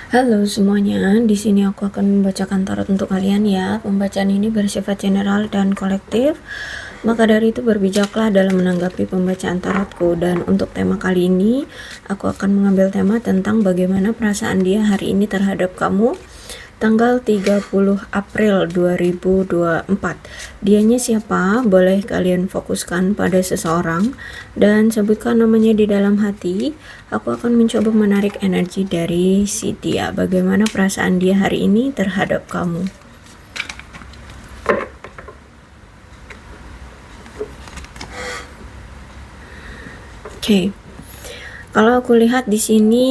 Halo semuanya, di sini aku akan membacakan tarot untuk kalian ya. Pembacaan ini bersifat general dan kolektif. Maka dari itu berbijaklah dalam menanggapi pembacaan tarotku. Dan untuk tema kali ini, aku akan mengambil tema tentang bagaimana perasaan dia hari ini terhadap kamu. Tanggal 30 April 2024. Dianya siapa? Boleh kalian fokuskan pada seseorang dan sebutkan namanya di dalam hati. Aku akan mencoba menarik energi dari si dia. Bagaimana perasaan dia hari ini terhadap kamu? Oke. Kalau aku lihat di sini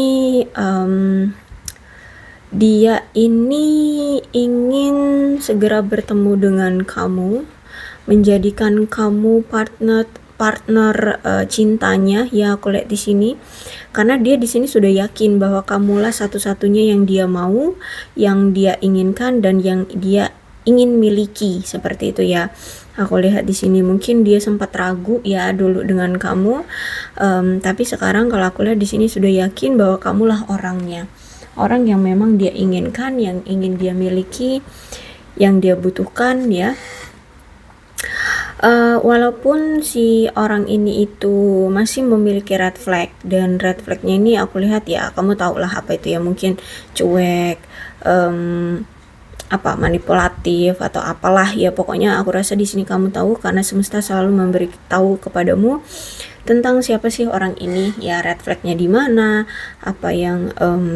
dia ini ingin segera bertemu dengan kamu, menjadikan kamu partner cintanya ya. Aku lihat di sini karena dia di sini sudah yakin bahwa kamulah satu-satunya yang dia mau, yang dia inginkan dan yang dia ingin miliki, seperti itu ya. Aku lihat di sini mungkin dia sempat ragu ya dulu dengan kamu, tapi sekarang kalau aku lihat di sini sudah yakin bahwa kamulah orangnya. Orang yang memang dia inginkan, yang ingin dia miliki, yang dia butuhkan ya. Walaupun si orang ini itu masih memiliki red flag, dan red flagnya ini aku lihat ya, kamu tahulah apa itu ya, mungkin cuek, manipulatif atau apalah ya. Pokoknya aku rasa di sini kamu tahu karena semesta selalu memberi tahu kepadamu tentang siapa sih orang ini ya, red flagnya di mana, apa yang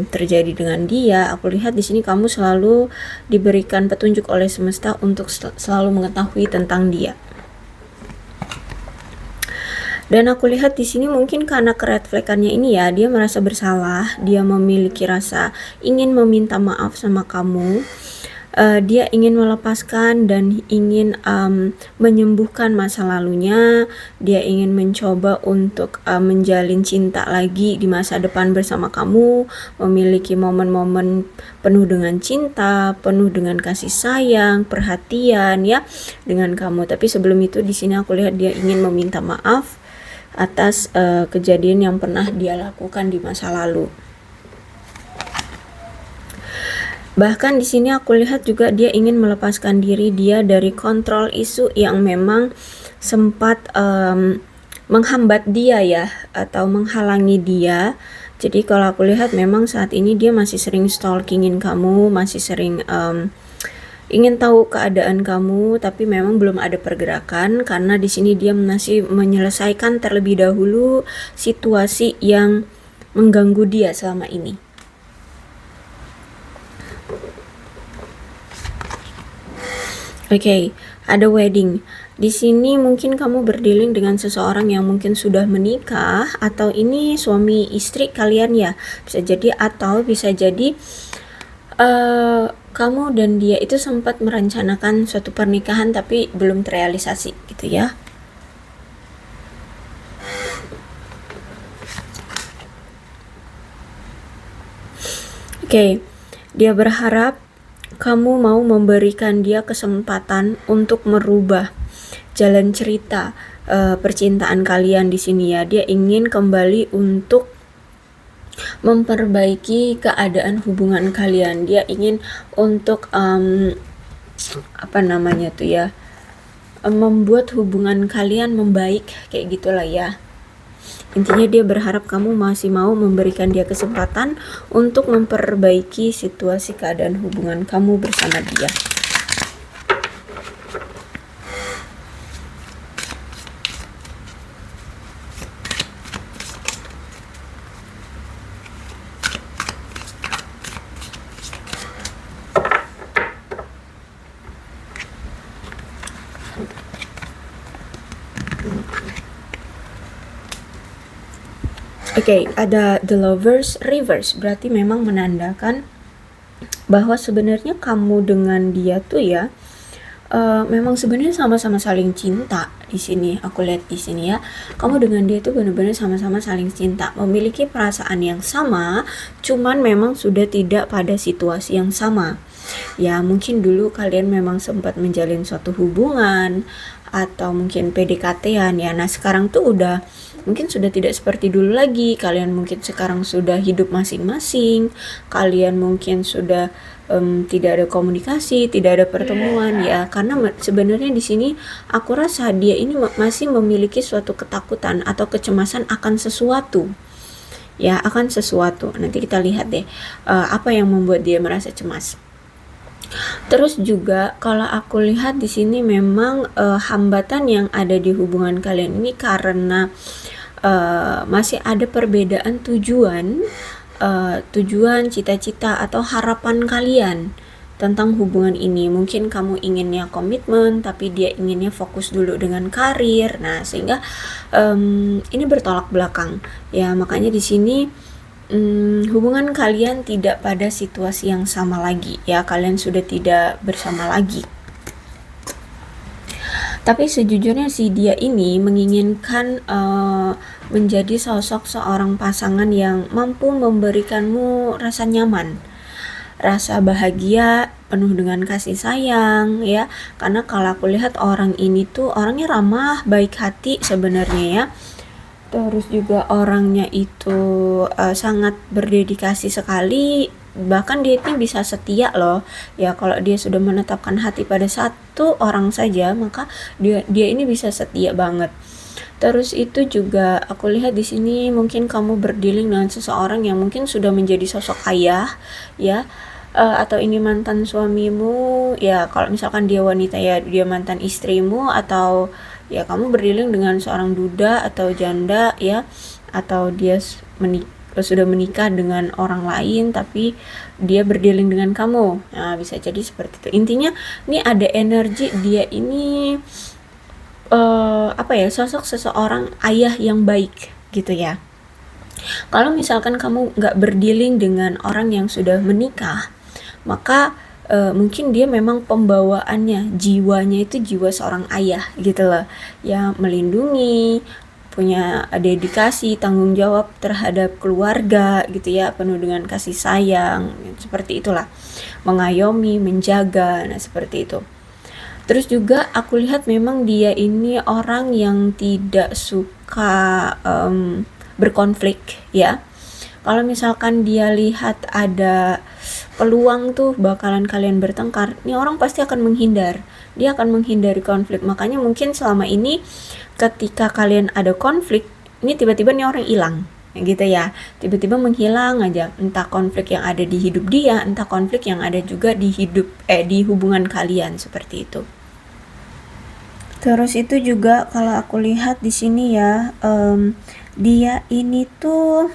terjadi dengan dia. Aku lihat di sini kamu selalu diberikan petunjuk oleh semesta untuk selalu mengetahui tentang dia. Dan aku lihat di sini mungkin karena red flag-nya ini ya, dia merasa bersalah, dia memiliki rasa ingin meminta maaf sama kamu. Dia ingin melepaskan dan ingin menyembuhkan masa lalunya. Dia ingin mencoba untuk menjalin cinta lagi di masa depan bersama kamu, memiliki momen-momen penuh dengan cinta, penuh dengan kasih sayang, perhatian ya dengan kamu. Tapi sebelum itu di sini aku lihat dia ingin meminta maaf atas kejadian yang pernah dia lakukan di masa lalu. Bahkan di sini aku lihat juga dia ingin melepaskan diri dia dari kontrol isu yang memang sempat menghambat dia ya, atau menghalangi dia. Jadi kalau aku lihat memang saat ini dia masih sering stalkingin kamu, masih sering ingin tahu keadaan kamu, tapi memang belum ada pergerakan karena di sini dia masih menyelesaikan terlebih dahulu situasi yang mengganggu dia selama ini. Oke, ada wedding. Di sini mungkin kamu berdealing dengan seseorang yang mungkin sudah menikah, atau ini suami istri kalian ya. Bisa jadi, atau bisa jadi kamu dan dia itu sempat merencanakan suatu pernikahan tapi belum terrealisasi gitu ya. Oke, dia berharap kamu mau memberikan dia kesempatan untuk merubah jalan cerita percintaan kalian di sini ya. Dia ingin kembali untuk memperbaiki keadaan hubungan kalian. Dia ingin untuk membuat hubungan kalian membaik, kayak gitulah ya. Intinya dia berharap kamu masih mau memberikan dia kesempatan untuk memperbaiki situasi keadaan hubungan kamu bersama dia. Oke, ada the lovers reverse, berarti memang menandakan bahwa sebenarnya kamu dengan dia tuh ya, memang sebenarnya sama-sama saling cinta di sini. Aku lihat di sini ya, kamu dengan dia itu benar-benar sama-sama saling cinta, memiliki perasaan yang sama, cuman memang sudah tidak pada situasi yang sama. Ya, mungkin dulu kalian memang sempat menjalin suatu hubungan, atau mungkin PDKT-an ya. Nah, sekarang tuh mungkin sudah tidak seperti dulu lagi. Kalian mungkin sekarang sudah hidup masing-masing. Kalian mungkin sudah tidak ada komunikasi, tidak ada pertemuan ya. Karena sebenarnya di sini aku rasa dia ini masih memiliki suatu ketakutan atau kecemasan akan sesuatu. Ya, akan sesuatu. Nanti kita lihat deh apa yang membuat dia merasa cemas. Terus juga kalau aku lihat di sini memang hambatan yang ada di hubungan kalian ini karena masih ada perbedaan tujuan, cita-cita atau harapan kalian tentang hubungan ini. Mungkin kamu inginnya komitmen, tapi dia inginnya fokus dulu dengan karir. Nah, sehingga ini bertolak belakang. Ya, makanya di sini hubungan kalian tidak pada situasi yang sama lagi ya, kalian sudah tidak bersama lagi. Tapi sejujurnya si dia ini menginginkan menjadi sosok seorang pasangan yang mampu memberikanmu rasa nyaman, rasa bahagia, penuh dengan kasih sayang ya. Karena kalau aku lihat orang ini tuh orangnya ramah, baik hati sebenarnya ya. Terus juga orangnya itu sangat berdedikasi sekali, bahkan dia itu bisa setia loh ya. Kalau dia sudah menetapkan hati pada satu orang saja, maka dia ini bisa setia banget. Terus itu juga aku lihat di sini mungkin kamu berdealing dengan seseorang yang mungkin sudah menjadi sosok ayah ya, atau ini mantan suamimu ya. Kalau misalkan dia wanita ya dia mantan istrimu, atau ya kamu berdealing dengan seorang duda atau janda ya, atau dia sudah menikah dengan orang lain tapi dia berdealing dengan kamu. Nah, bisa jadi seperti itu. Intinya ini ada energi dia ini sosok seseorang ayah yang baik gitu ya. Kalau misalkan kamu nggak berdealing dengan orang yang sudah menikah, maka mungkin dia memang pembawaannya, jiwanya itu jiwa seorang ayah gitu loh, yang melindungi, punya dedikasi, tanggung jawab terhadap keluarga gitu ya, penuh dengan kasih sayang, seperti itulah, mengayomi, menjaga, nah seperti itu. Terus juga aku lihat memang dia ini orang yang tidak suka berkonflik ya. Kalau misalkan dia lihat ada peluang tuh bakalan kalian bertengkar, ini orang pasti akan menghindar. Dia akan menghindari konflik. Makanya mungkin selama ini ketika kalian ada konflik, ini tiba-tiba nih orang hilang gitu ya. Tiba-tiba menghilang aja. Entah konflik yang ada di hidup dia, entah konflik yang ada juga di di hubungan kalian, seperti itu. Terus itu juga kalau aku lihat di sini ya, dia ini tuh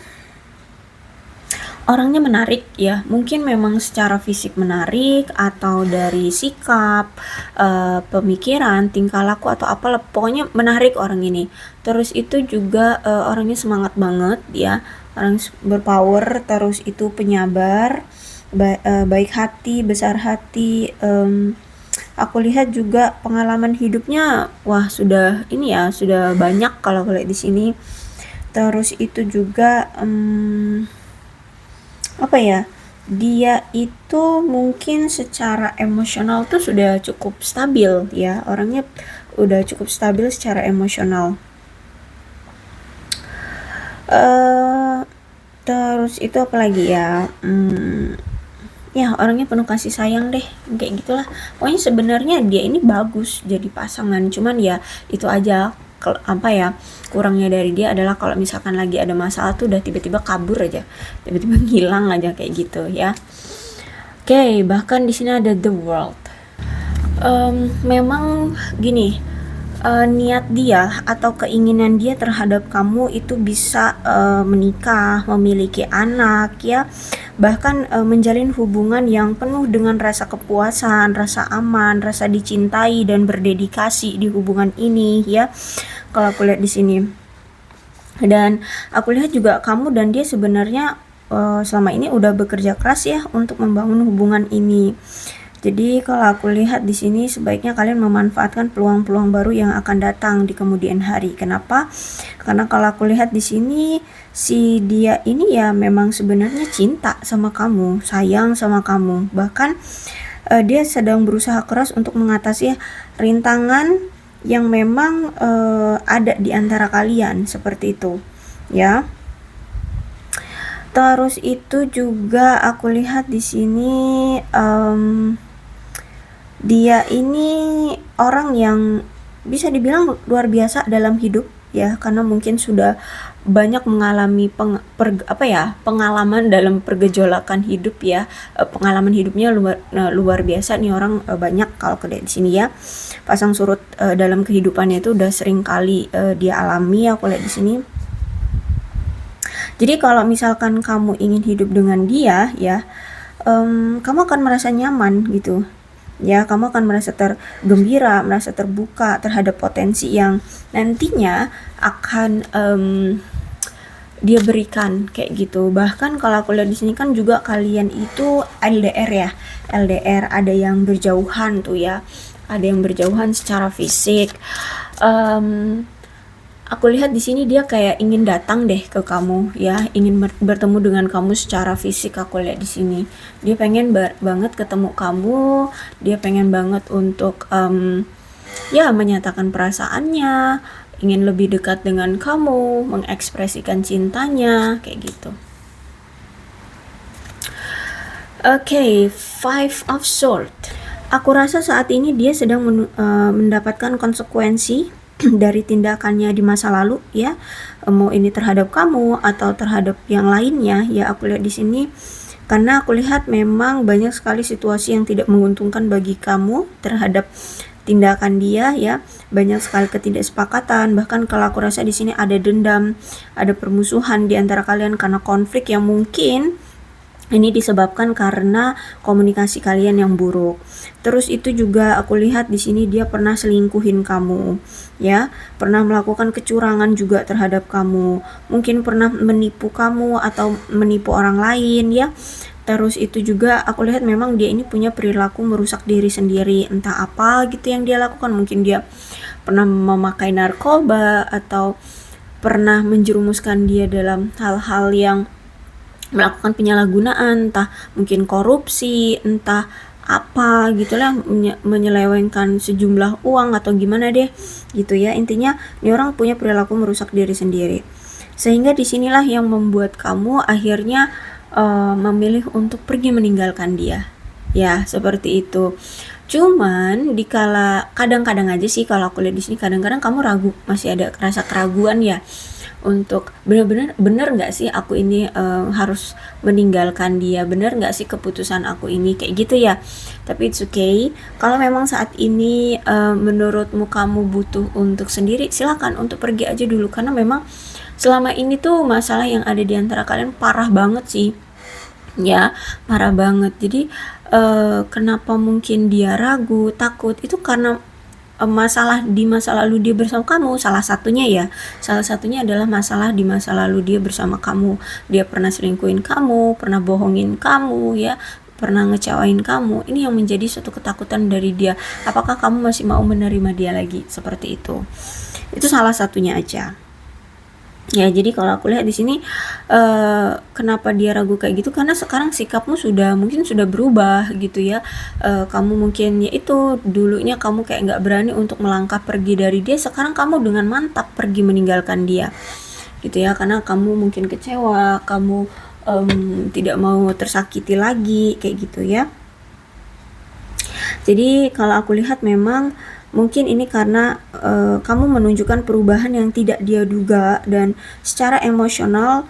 orangnya menarik ya, mungkin memang secara fisik menarik, atau dari sikap, pemikiran, tingkah laku atau apalah, pokoknya menarik orang ini. Terus itu juga orangnya semangat banget ya, orang berpower, terus itu penyabar, baik hati, besar hati. Aku lihat juga pengalaman hidupnya, wah sudah ini ya, sudah banyak kalau lihat di sini. Terus itu juga dia itu mungkin secara emosional tuh sudah cukup stabil ya, orangnya udah cukup stabil secara emosional. Terus itu apa lagi ya, ya orangnya penuh kasih sayang deh, kayak gitulah. Pokoknya sebenarnya dia ini bagus jadi pasangan, cuman ya itu aja, kurangnya dari dia adalah kalau misalkan lagi ada masalah tuh udah tiba-tiba kabur aja, tiba-tiba ngilang aja kayak gitu ya. Oke, bahkan di sini ada the world. Memang gini, niat dia atau keinginan dia terhadap kamu itu bisa menikah, memiliki anak ya, bahkan menjalin hubungan yang penuh dengan rasa kepuasan, rasa aman, rasa dicintai dan berdedikasi di hubungan ini ya. Kalau aku lihat di sini, dan aku lihat juga kamu dan dia sebenarnya selama ini udah bekerja keras ya untuk membangun hubungan ini. Jadi kalau aku lihat di sini sebaiknya kalian memanfaatkan peluang-peluang baru yang akan datang di kemudian hari. Kenapa? Karena kalau aku lihat di sini si dia ini ya memang sebenarnya cinta sama kamu, sayang sama kamu. Bahkan dia sedang berusaha keras untuk mengatasi rintangan yang memang ada di antara kalian seperti itu ya. Terus itu juga aku lihat di sini dia ini orang yang bisa dibilang luar biasa dalam hidup ya, karena mungkin sudah banyak mengalami pengalaman dalam pergejolakan hidup ya. Pengalaman hidupnya luar biasa nih orang, banyak kalau di sini ya. Pasang surut dalam kehidupannya itu udah sering kali dia alami, aku lihat di sini. Jadi kalau misalkan kamu ingin hidup dengan dia ya, kamu akan merasa nyaman gitu ya, kamu akan merasa tergembira, merasa terbuka terhadap potensi yang nantinya akan dia berikan kayak gitu. Bahkan kalau aku lihat di sini kan juga kalian itu LDR ya, LDR, ada yang berjauhan tuh ya, ada yang berjauhan secara fisik. Aku lihat di sini dia kayak ingin datang deh ke kamu ya, ingin bertemu dengan kamu secara fisik. Aku lihat di sini dia pengen banget ketemu kamu, dia pengen banget untuk ya menyatakan perasaannya, ingin lebih dekat dengan kamu, mengekspresikan cintanya kayak gitu. Oke, Five of Swords. Aku rasa saat ini dia sedang mendapatkan konsekuensi dari tindakannya di masa lalu ya, mau ini terhadap kamu atau terhadap yang lainnya ya. Aku lihat di sini karena aku lihat memang banyak sekali situasi yang tidak menguntungkan bagi kamu terhadap tindakan dia ya, banyak sekali ketidaksepakatan, bahkan kalau aku rasa di sini ada dendam, ada permusuhan di antara kalian karena konflik yang mungkin ini disebabkan karena komunikasi kalian yang buruk. Terus itu juga aku lihat di sini dia pernah selingkuhin kamu, ya, pernah melakukan kecurangan juga terhadap kamu, mungkin pernah menipu kamu atau menipu orang lain, ya. Terus itu juga aku lihat memang dia ini punya perilaku merusak diri sendiri, entah apa gitu yang dia lakukan. Mungkin dia pernah memakai narkoba atau pernah menjerumuskan dia dalam hal-hal yang melakukan penyalahgunaan, entah mungkin korupsi, entah apa gitulah, menyelewengkan sejumlah uang atau gimana deh gitu ya. Intinya ini orang punya perilaku merusak diri sendiri, sehingga disinilah yang membuat kamu akhirnya memilih untuk pergi meninggalkan dia ya, seperti itu. Cuman dikala kadang-kadang aja sih kalau aku lihat di sini, kadang-kadang kamu ragu, masih ada rasa keraguan ya untuk bener nggak sih aku ini harus meninggalkan dia, bener nggak sih keputusan aku ini kayak gitu ya. Tapi it's okay kalau memang saat ini menurutmu kamu butuh untuk sendiri, silakan untuk pergi aja dulu, karena memang selama ini tuh masalah yang ada di antara kalian parah banget sih ya, parah banget. Jadi kenapa mungkin dia ragu, takut, itu karena masalah di masa lalu dia bersama kamu, salah satunya ya, salah satunya adalah masalah di masa lalu dia bersama kamu. Dia pernah selingkuhin kamu, pernah bohongin kamu ya, pernah ngecewain kamu. Ini yang menjadi suatu ketakutan dari dia. Apakah kamu masih mau menerima dia lagi, seperti itu. Itu salah satunya aja ya. Jadi kalau aku lihat di sini kenapa dia ragu kayak gitu, karena sekarang sikapmu mungkin sudah berubah gitu ya. Kamu mungkin ya itu, dulunya kamu kayak nggak berani untuk melangkah pergi dari dia, sekarang kamu dengan mantap pergi meninggalkan dia gitu ya, karena kamu mungkin kecewa, kamu tidak mau tersakiti lagi kayak gitu ya. Jadi kalau aku lihat memang mungkin ini karena kamu menunjukkan perubahan yang tidak dia duga, dan secara emosional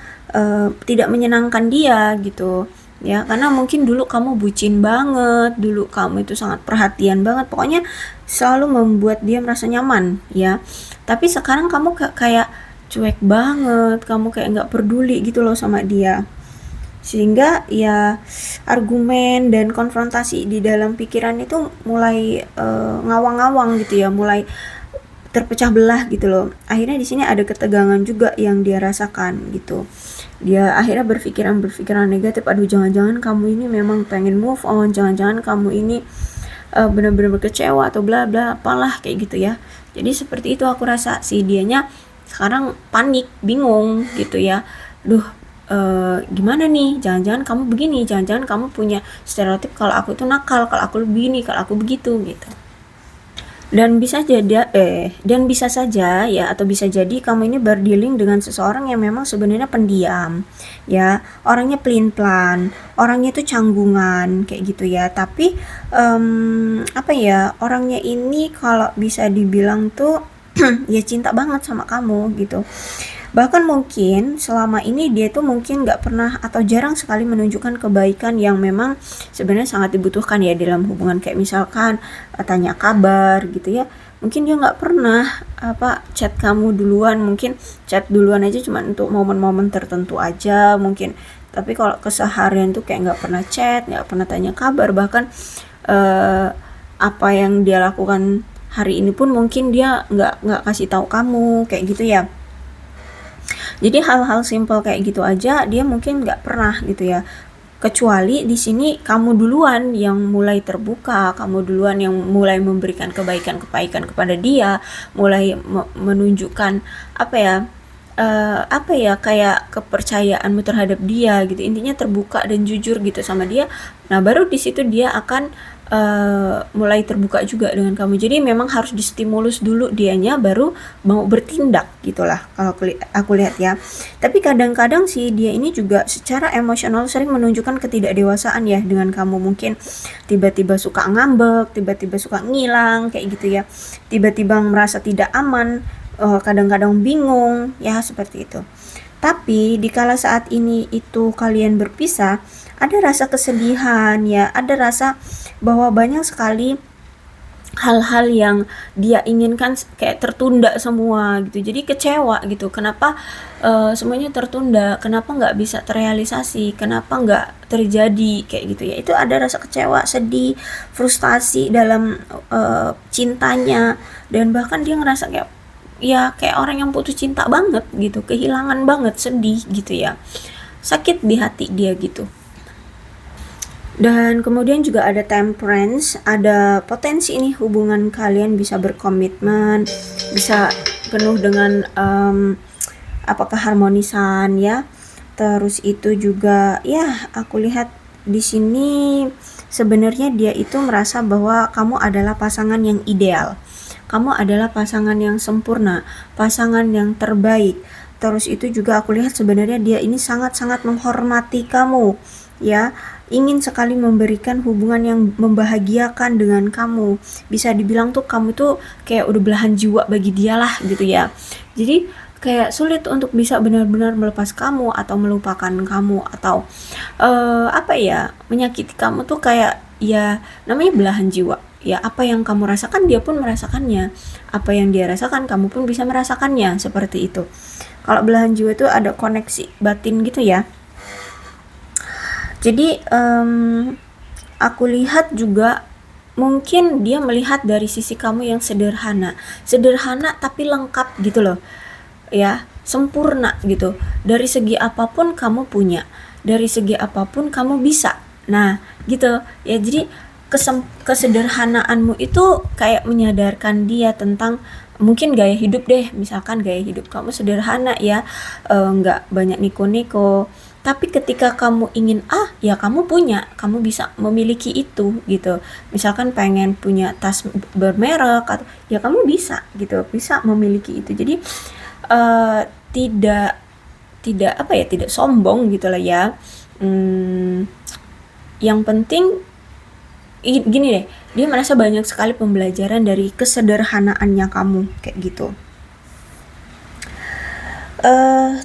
tidak menyenangkan dia gitu ya, karena mungkin dulu kamu bucin banget, dulu kamu itu sangat perhatian banget, pokoknya selalu membuat dia merasa nyaman ya. Tapi sekarang kamu kayak cuek banget, kamu kayak nggak peduli gitu loh sama dia, sehingga ya argumen dan konfrontasi di dalam pikiran itu mulai ngawang-ngawang gitu ya, mulai terpecah belah gitu loh. Akhirnya di sini ada ketegangan juga yang dia rasakan gitu. Dia akhirnya berpikiran negatif, aduh jangan-jangan kamu ini memang pengen move on, jangan-jangan kamu ini benar-benar kecewa atau bla bla apalah kayak gitu ya. Jadi seperti itu aku rasa si dianya sekarang panik, bingung gitu ya. Duh, gimana nih, jangan-jangan kamu begini, jangan-jangan kamu punya stereotip kalau aku itu nakal, kalau aku begini, kalau aku begitu gitu. Dan bisa saja ya, atau bisa jadi kamu ini berdealing dengan seseorang yang memang sebenarnya pendiam, ya, orangnya pelin-pelan, orangnya itu canggungan kayak gitu ya. Tapi apa ya, orangnya ini kalau bisa dibilang tuh ya cinta banget sama kamu gitu. Bahkan mungkin selama ini dia tuh mungkin nggak pernah atau jarang sekali menunjukkan kebaikan yang memang sebenarnya sangat dibutuhkan ya dalam hubungan, kayak misalkan tanya kabar gitu ya. Mungkin dia nggak pernah chat kamu duluan, mungkin chat duluan aja cuma untuk momen-momen tertentu aja mungkin. Tapi kalau keseharian tuh kayak nggak pernah chat, nggak pernah tanya kabar, bahkan eh, apa yang dia lakukan hari ini pun mungkin dia nggak kasih tahu kamu kayak gitu ya. Jadi hal-hal simpel kayak gitu aja dia mungkin nggak pernah gitu ya. Kecuali di sini kamu duluan yang mulai terbuka, kamu duluan yang mulai memberikan kebaikan-kebaikan kepada dia, mulai menunjukkan kayak kepercayaanmu terhadap dia gitu. Intinya terbuka dan jujur gitu sama dia. Nah, baru di situ dia akan mulai terbuka juga dengan kamu. Jadi memang harus distimulus dulu dianya baru mau bertindak gitulah kalau aku lihat ya. Tapi kadang-kadang sih dia ini juga secara emosional sering menunjukkan ketidakdewasaan ya dengan kamu. Mungkin tiba-tiba suka ngambek, tiba-tiba suka ngilang kayak gitu ya. Tiba-tiba merasa tidak aman, kadang-kadang bingung ya, seperti itu. Tapi dikala saat ini itu kalian berpisah, ada rasa kesedihan ya, ada rasa bahwa banyak sekali hal-hal yang dia inginkan kayak tertunda semua gitu. Jadi kecewa gitu. Kenapa semuanya tertunda? Kenapa nggak bisa terrealisasi? Kenapa nggak terjadi kayak gitu ya? Itu ada rasa kecewa, sedih, frustasi dalam cintanya, dan bahkan dia ngerasa kayak ya kayak orang yang putus cinta banget gitu, kehilangan banget, sedih gitu ya, sakit di hati dia gitu. Dan kemudian juga ada temperance, ada potensi ini hubungan kalian bisa berkomitmen, bisa penuh dengan keharmonisan ya. Terus itu juga ya, aku lihat di sini sebenarnya dia itu merasa bahwa kamu adalah pasangan yang ideal. Kamu adalah pasangan yang sempurna, pasangan yang terbaik. Terus itu juga aku lihat sebenarnya dia ini sangat-sangat menghormati kamu ya, ingin sekali memberikan hubungan yang membahagiakan dengan kamu. Bisa dibilang tuh kamu tuh kayak udah belahan jiwa bagi dia lah gitu ya. Jadi kayak sulit untuk bisa benar-benar melepas kamu atau melupakan kamu, atau menyakiti kamu tuh kayak ya namanya belahan jiwa. Ya, apa yang kamu rasakan dia pun merasakannya. Apa yang dia rasakan kamu pun bisa merasakannya, seperti itu. Kalau belahan jiwa itu ada koneksi batin gitu ya. Jadi aku lihat juga mungkin dia melihat dari sisi kamu yang sederhana, sederhana tapi lengkap gitu loh, ya, sempurna gitu. Dari segi apapun kamu punya, dari segi apapun kamu bisa. Nah, gitu ya. Jadi kesederhanaanmu itu kayak menyadarkan dia tentang mungkin gaya hidup deh, misalkan gaya hidup kamu sederhana ya, nggak banyak niko-niko, tapi ketika kamu ingin ya kamu punya, kamu bisa memiliki itu gitu. Misalkan pengen punya tas bermerek atau ya kamu bisa gitu, bisa memiliki itu. Jadi eh, tidak tidak tidak sombong gitu lah ya. Hmm, yang penting gini deh, dia merasa banyak sekali pembelajaran dari kesederhanaannya kamu kayak gitu.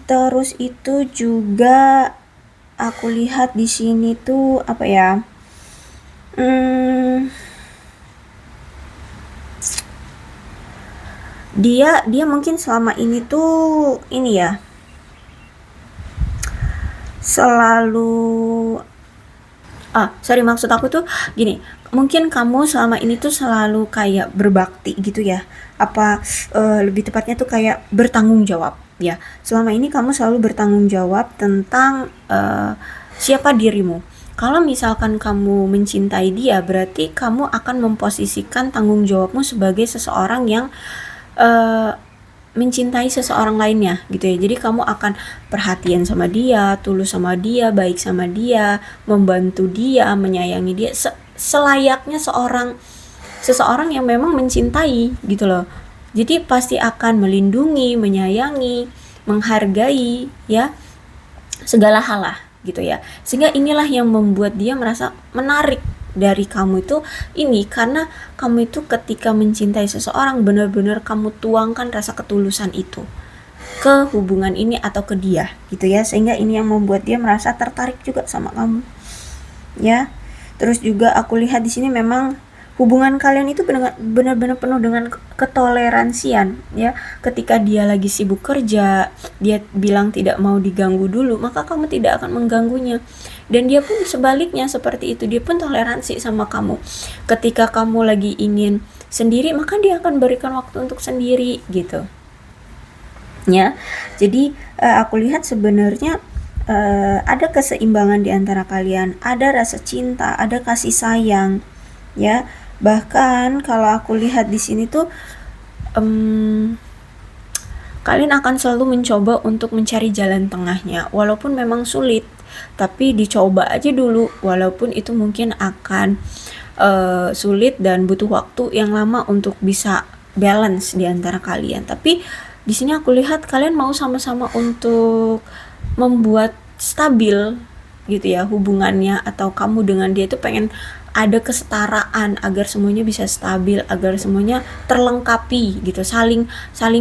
Terus itu juga aku lihat di sini tuh Hmm, dia mungkin selama ini tuh ini ya, selalu sorry, maksud aku tuh gini, mungkin kamu selama ini tuh selalu kayak berbakti gitu ya, lebih tepatnya tuh kayak bertanggung jawab ya. Selama ini kamu selalu bertanggung jawab tentang siapa dirimu. Kalau misalkan kamu mencintai dia, berarti kamu akan memposisikan tanggung jawabmu sebagai seseorang yang eh, mencintai seseorang lainnya gitu ya. Jadi kamu akan perhatian sama dia, tulus sama dia, baik sama dia, membantu dia, menyayangi dia selayaknya seorang seseorang yang memang mencintai gitu loh. Jadi pasti akan melindungi, menyayangi, menghargai ya segala hal lah gitu ya. Sehingga inilah yang membuat dia merasa menarik dari kamu itu ini, karena kamu itu ketika mencintai seseorang benar-benar kamu tuangkan rasa ketulusan itu ke hubungan ini atau ke dia gitu ya. Sehingga ini yang membuat dia merasa tertarik juga sama kamu ya. Terus juga aku lihat di sini memang hubungan kalian itu benar-benar penuh dengan ketoleransian ya. Ketika dia lagi sibuk kerja, dia bilang tidak mau diganggu dulu, maka kamu tidak akan mengganggunya. Dan dia pun sebaliknya seperti itu, dia pun toleransi sama kamu. Ketika kamu lagi ingin sendiri, maka dia akan berikan waktu untuk sendiri gitu ya. Jadi aku lihat sebenarnya ada keseimbangan di antara kalian, ada rasa cinta, ada kasih sayang ya. Bahkan kalau aku lihat di sini tuh kalian akan selalu mencoba untuk mencari jalan tengahnya, walaupun memang sulit, tapi dicoba aja dulu, walaupun itu mungkin akan sulit dan butuh waktu yang lama untuk bisa balance di antara kalian. Tapi di sini aku lihat kalian mau sama-sama untuk membuat stabil gitu ya hubungannya, atau kamu dengan dia itu pengen ada kesetaraan agar semuanya bisa stabil, agar semuanya terlengkapi gitu, saling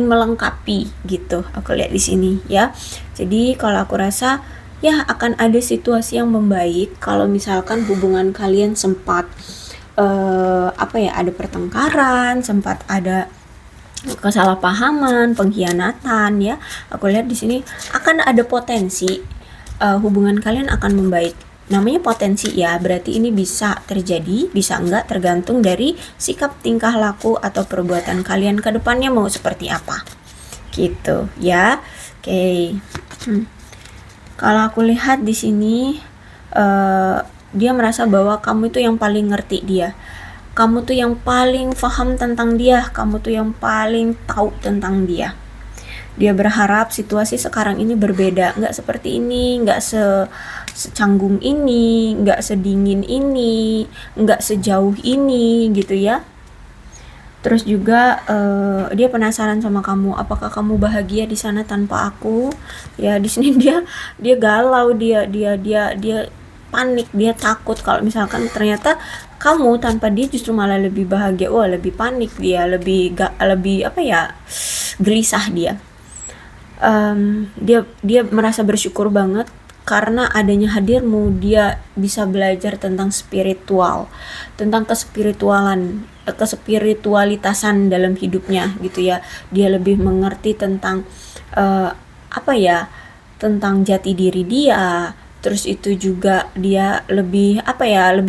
melengkapi gitu. Aku lihat di sini ya. Jadi kalau aku rasa ya akan ada situasi yang membaik kalau misalkan hubungan kalian sempat ada pertengkaran, sempat ada kesalahpahaman, pengkhianatan ya. Aku lihat di sini akan ada potensi hubungan kalian akan membaik. Namanya potensi ya, berarti ini bisa terjadi, bisa enggak, tergantung dari sikap, tingkah laku atau perbuatan kalian ke depannya mau seperti apa gitu ya. Oke. Kalau aku lihat di sini dia merasa bahwa kamu itu yang paling ngerti dia, kamu tuh yang paling paham tentang dia, kamu tuh yang paling tahu tentang dia. Dia berharap situasi sekarang ini berbeda, nggak seperti ini, nggak secanggung ini, nggak sedingin ini, nggak sejauh ini gitu ya. Terus juga dia penasaran sama kamu, apakah kamu bahagia di sana tanpa aku? Ya di sini dia galau, dia panik, dia takut kalau misalkan ternyata kamu tanpa dia justru malah lebih bahagia. Wah, lebih panik dia, lebih gelisah dia. Dia merasa bersyukur banget karena adanya hadirmu. Dia bisa belajar tentang spiritual, tentang kespiritualitasan dalam hidupnya gitu ya. Dia lebih mengerti tentang tentang jati diri dia. Terus itu juga dia lebih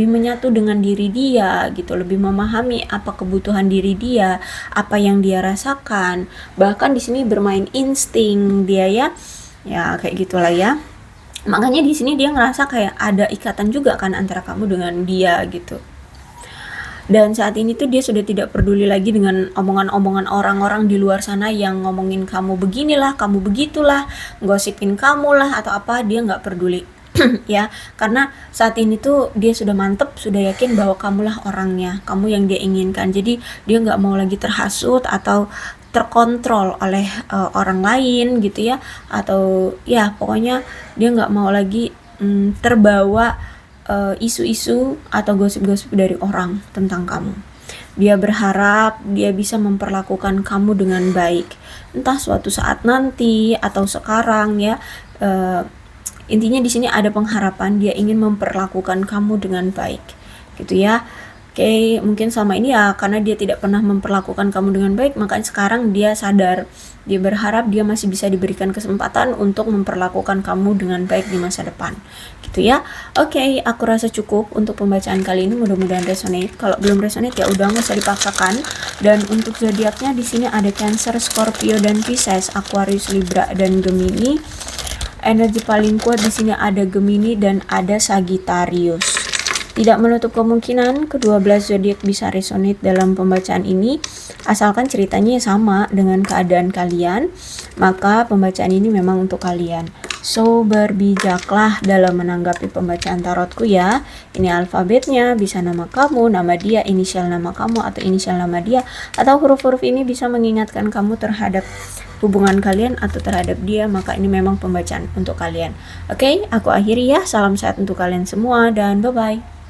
menyatu dengan diri dia gitu, lebih memahami apa kebutuhan diri dia, apa yang dia rasakan. Bahkan di sini bermain insting dia ya kayak gitulah ya. Makanya di sini dia ngerasa kayak ada ikatan juga kan antara kamu dengan dia gitu. Dan saat ini tuh dia sudah tidak peduli lagi dengan omongan-omongan orang-orang di luar sana yang ngomongin kamu beginilah, kamu begitulah, gosipin kamu lah atau apa. Dia nggak peduli ya, karena saat ini tuh dia sudah mantep, sudah yakin bahwa kamulah orangnya, kamu yang dia inginkan. Jadi dia nggak mau lagi terhasut atau terkontrol oleh orang lain gitu ya, atau ya pokoknya dia nggak mau lagi terbawa isu-isu atau gosip-gosip dari orang tentang kamu. Dia berharap dia bisa memperlakukan kamu dengan baik, entah suatu saat nanti atau sekarang ya. Intinya di sini ada pengharapan, dia ingin memperlakukan kamu dengan baik gitu ya. Oke, mungkin selama ini ya karena dia tidak pernah memperlakukan kamu dengan baik, makanya sekarang dia sadar, dia berharap dia masih bisa diberikan kesempatan untuk memperlakukan kamu dengan baik di masa depan gitu ya. Oke, aku rasa cukup untuk pembacaan kali ini, mudah-mudahan resonate. Kalau belum resonate ya udah nggak usah dipaksakan. Dan untuk zodiaknya di sini ada Cancer, Scorpio dan Pisces, Aquarius, Libra dan Gemini. Energi paling kuat di sini ada Gemini dan ada Sagittarius. Tidak menutup kemungkinan kedua belas zodiak bisa resonate dalam pembacaan ini, asalkan ceritanya sama dengan keadaan kalian, maka pembacaan ini memang untuk kalian. So, berbijaklah dalam menanggapi pembacaan tarotku ya. Ini alfabetnya, bisa nama kamu, nama dia, inisial nama kamu, atau inisial nama dia, atau huruf-huruf ini bisa mengingatkan kamu terhadap hubungan kalian atau terhadap dia, maka ini memang pembacaan untuk kalian. Oke, aku akhiri ya. Salam sehat untuk kalian semua dan bye-bye.